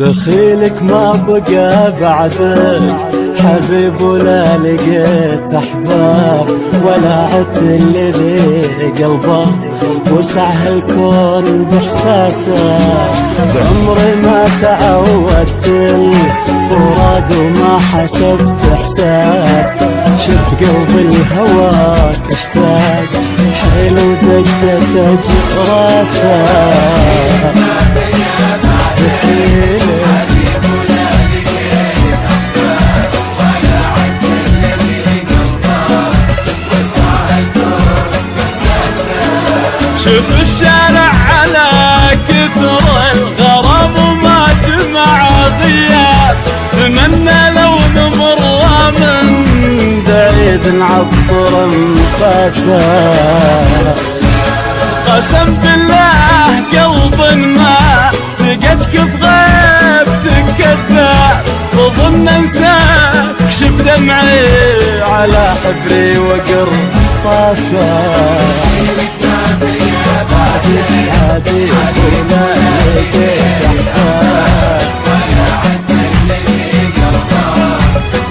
دخيلك ما بقى بعدك حبيب، ولا لقيت احباب، ولا عدت اللي قلبه وسع الكون باحساسه. بعمري ما تعودت الفراق وما حسبت احساس، شوف قلبي لهواك اشتاق، حلو دقتك راسه. شوف الشارع على كثر الغرام وما جمع غياب، تمنى لو نمر من بعيد نعطر انفاسه. قسم بالله قلب ما لقيتك بغيبتك كذاب، وظن انساك شف دمعي على حبري وقرطاسه. عادي ولا لقيت احباب، ولا عدت اللي قلبه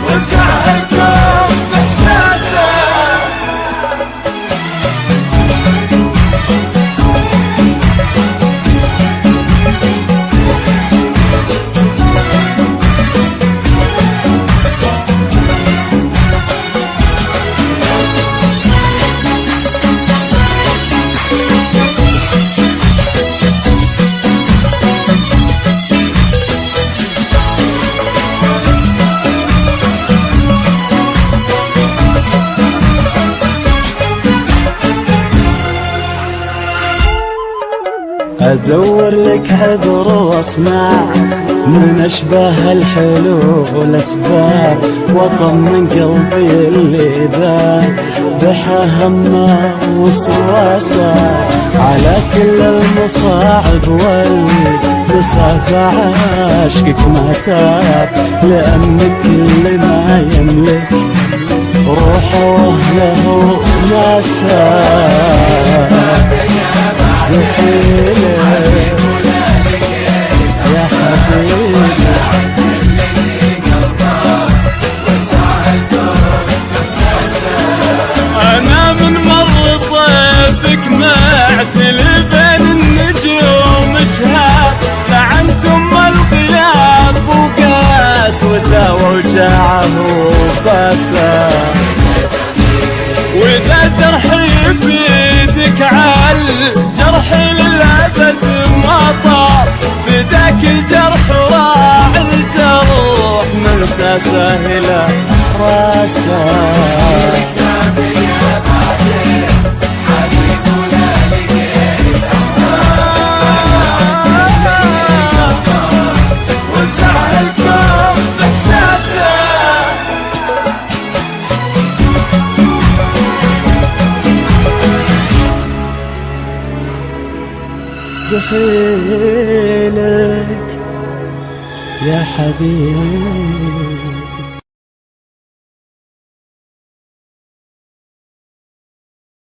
وسع الكون باحساسه. ادور لك عذر واصنع من اشباه الحلو والاسباب، واطمن قلبي اللي ذاب بحا همه وسواسه. على كل المصاعب والمسافة عاشقك ما تاب، لانك كل ما يملك روحه واهله وناسه. يا حبيبي أنا من مر طيفك معتلي بين النجوم شهاب، لعنت أم الغياب وقسوته ووجعه وباسه. وإذا جرحي بيدك عالجرحي للأبد ما طار، بداك الجرح راع الجرح منسى سهلة راسه. دخيلك يا حبيبي